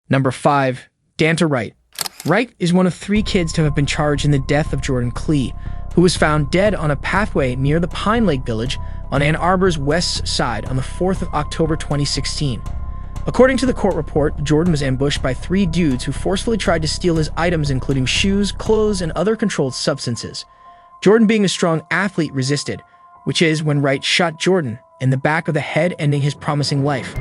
Number 5. Danta Wright. Wright is one of 3 kids to have been charged in the death of Jordan Clee, who was found dead on a pathway near the Pine Lake Village on Ann Arbor's west side on the 4th of October 2016. According to the court report, Jordan was ambushed by 3 dudes who forcefully tried to steal his items including shoes, clothes, and other controlled substances. Jordan, being a strong athlete, resisted, which is when Wright shot Jordan in the back of the head, ending his promising life.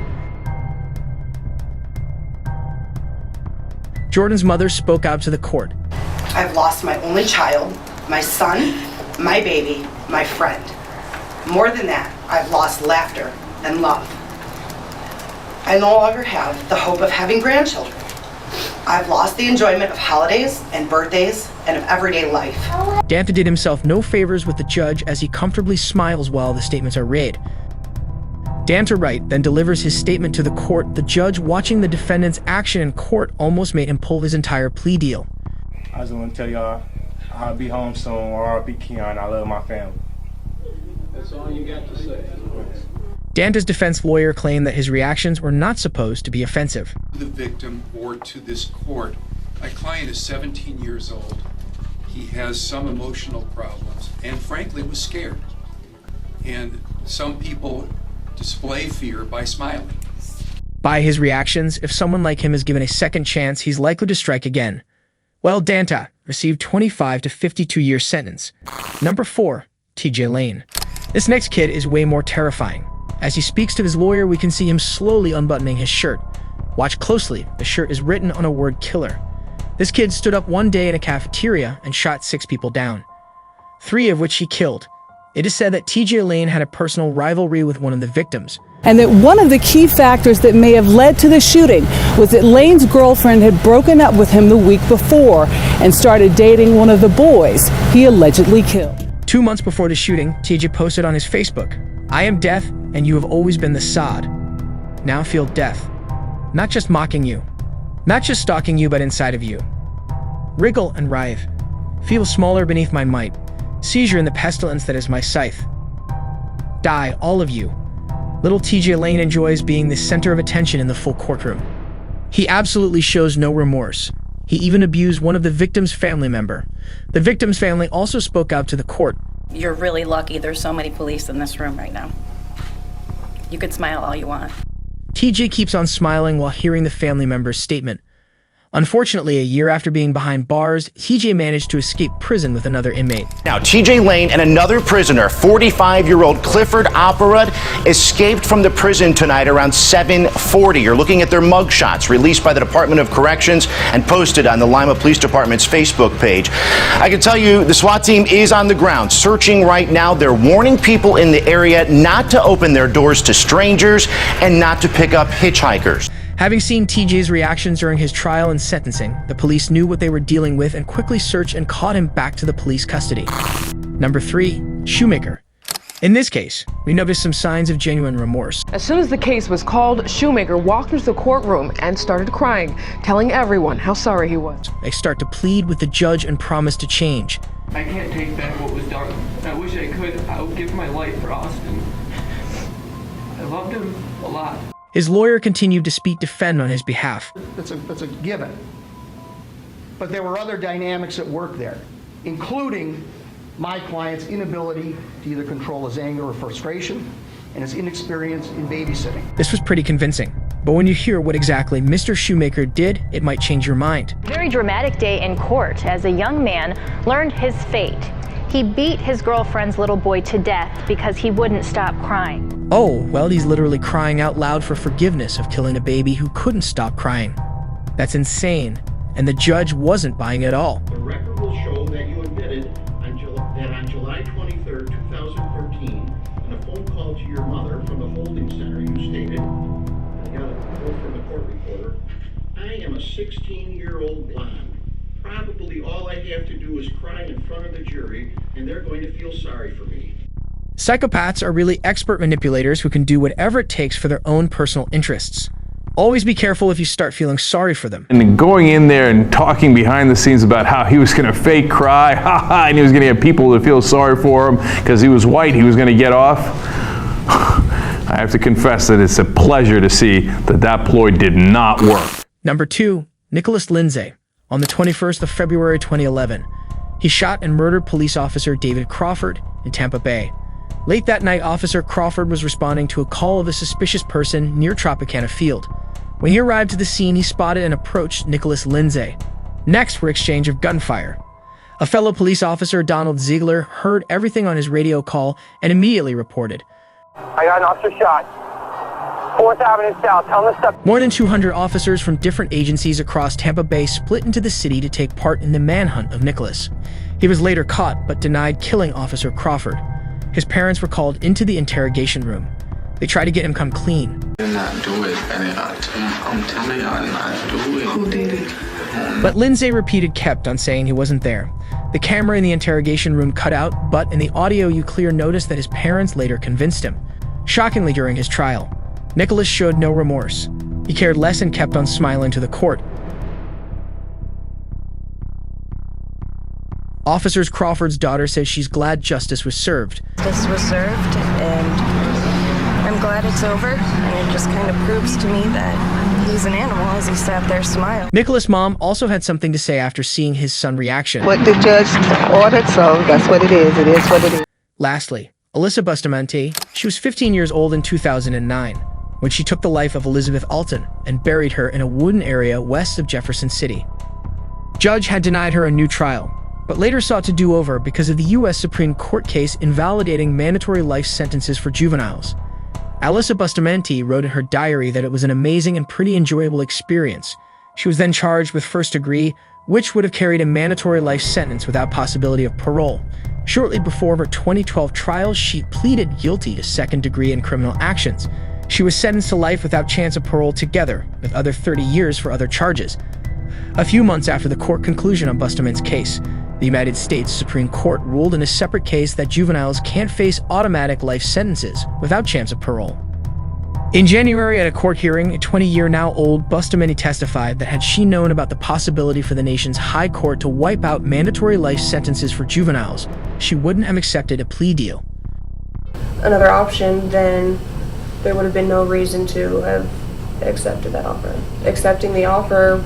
Jordan's mother spoke out to the court. I've lost my only child, my son, my baby, my friend. More than that, I've lost laughter and love. I no longer have the hope of having grandchildren. I've lost the enjoyment of holidays and birthdays and of everyday life. Danta did himself no favors with the judge as he comfortably smiles while the statements are read. Danta Wright then delivers his statement to the court. The judge, watching the defendant's action in court, almost made him pull his entire plea deal. I just want to tell y'all I'll be home soon, or I'll be Keon. I love my family. That's all you got to say. Danta's defense lawyer claimed that his reactions were not supposed to be offensive. To the victim or to this court, my client is 17 years old. He has some emotional problems and frankly was scared. And some people display fear by smiling. By his reactions, if someone like him is given a second chance, he's likely to strike again. Well, Danta received 25 to 52-year sentence. Number 4, TJ Lane. This next kid is way more terrifying. As he speaks to his lawyer, we can see him slowly unbuttoning his shirt. Watch closely, the shirt is written on a word killer. This kid stood up one day in a cafeteria and shot 6 people down, 3 of which he killed. It is said that TJ Lane had a personal rivalry with one of the victims. And that one of the key factors that may have led to the shooting was that Lane's girlfriend had broken up with him the week before and started dating one of the boys he allegedly killed. 2 months before the shooting, TJ posted on his Facebook, "I am death, and you have always been the sod. Now feel death. Not just mocking you. Not just stalking you, but inside of you. Wriggle and writhe. Feel smaller beneath my might. Seizure in the pestilence that is my scythe. Die, all of you." Little TJ Lane enjoys being the center of attention in the full courtroom. He absolutely shows no remorse. He even abused one of the victim's family member. The victim's family also spoke out to the court. You're really lucky there's so many police in this room right now. You could smile all you want. TJ keeps on smiling while hearing the family member's statement. Unfortunately, a year after being behind bars, TJ managed to escape prison with another inmate. Now, TJ Lane and another prisoner, 45-year-old Clifford Opperud, escaped from the prison tonight around 7:40. You're looking at their mugshots released by the Department of Corrections and posted on the Lima Police Department's Facebook page. I can tell you the SWAT team is on the ground searching right now. They're warning people in the area not to open their doors to strangers and not to pick up hitchhikers. Having seen TJ's reactions during his trial and sentencing, the police knew what they were dealing with and quickly searched and caught him back to the police custody. Number 3, Shumaker. In this case, we noticed some signs of genuine remorse. As soon as the case was called, Shumaker walked into the courtroom and started crying, telling everyone how sorry he was. They start to plead with the judge and promise to change. I can't take back what was done. I wish I could. I would give my life for Austin. I loved him a lot. His lawyer continued to defend on his behalf. That's a given. But there were other dynamics at work there, including my client's inability to either control his anger or frustration and his inexperience in babysitting. This was pretty convincing, but when you hear what exactly Mr. Shumaker did, it might change your mind. Very dramatic day in court as a young man learned his fate. He beat his girlfriend's little boy to death because he wouldn't stop crying. Oh, well, he's literally crying out loud for forgiveness of killing a baby who couldn't stop crying. That's insane, and the judge wasn't buying it all. The record will show that you admitted that on July 23rd, 2013, in a phone call to your mother from the holding center, you stated, I got a quote from the court reporter, "I am a 16-year-old blonde. Probably all I have to do is cry in front of the jury, and they're going to feel sorry for me." Psychopaths are really expert manipulators who can do whatever it takes for their own personal interests. Always be careful if you start feeling sorry for them. And then going in there and talking behind the scenes about how he was going to fake cry, and he was going to get people to feel sorry for him because he was white, he was going to get off. I have to confess that it's a pleasure to see that ploy did not work. Number 2, Nicholas Lindsay. On the 21st of February 2011, he shot and murdered police officer David Crawford in Tampa Bay. Late that night, Officer Crawford was responding to a call of a suspicious person near Tropicana Field. When he arrived to the scene, he spotted and approached Nicholas Lindsay. Next were exchange of gunfire. A fellow police officer, Donald Ziegler, heard everything on his radio call and immediately reported. I got an officer shot. 4th Avenue South. Tell him to step. More than 200 officers from different agencies across Tampa Bay split into the city to take part in the manhunt of Nicholas. He was later caught but denied killing Officer Crawford. His parents were called into the interrogation room. They tried to get him come clean. Did not do it, and I'm telling you, I did not do it. Who did it? But Lindsay repeated kept on saying he wasn't there. The camera in the interrogation room cut out, but in the audio you clear notice that his parents later convinced him. Shockingly, during his trial, Nicholas showed no remorse. He cared less and kept on smiling to the court. Officer Crawford's daughter says she's glad justice was served. This was served, and I'm glad it's over, and it just kind of proves to me that he's an animal as he sat there smiling. Nicholas' mom also had something to say after seeing his son's reaction. What the judge ordered, so that's what it is. It is what it is. Lastly, Alyssa Bustamante, she was 15 years old in 2009 when she took the life of Elizabeth Alton and buried her in a wooded area west of Jefferson City. Judge had denied her a new trial, but later sought to do over because of the U.S. Supreme Court case invalidating mandatory life sentences for juveniles. Alyssa Bustamante wrote in her diary that it was an amazing and pretty enjoyable experience. She was then charged with first degree, which would have carried a mandatory life sentence without possibility of parole. Shortly before her 2012 trial, she pleaded guilty to second degree in criminal actions. She was sentenced to life without chance of parole together with other 30 years for other charges. A few months after the court conclusion on Bustamante's case, the United States Supreme Court ruled in a separate case that juveniles can't face automatic life sentences without chance of parole. In January at a court hearing, a 20-year-now-old Bustamante testified that had she known about the possibility for the nation's high court to wipe out mandatory life sentences for juveniles, she wouldn't have accepted a plea deal. Another option, then there would have been no reason to have accepted that offer. Accepting the offer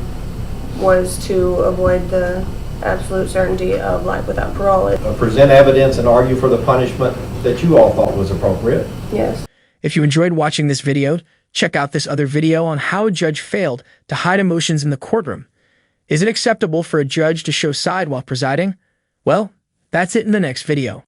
was to avoid the absolute certainty of life without parole. Present evidence and argue for the punishment that you all thought was appropriate. Yes. If you enjoyed watching this video, check out this other video on how a judge failed to hide emotions in the courtroom. Is it acceptable for a judge to show side while presiding? Well, that's it in the next video.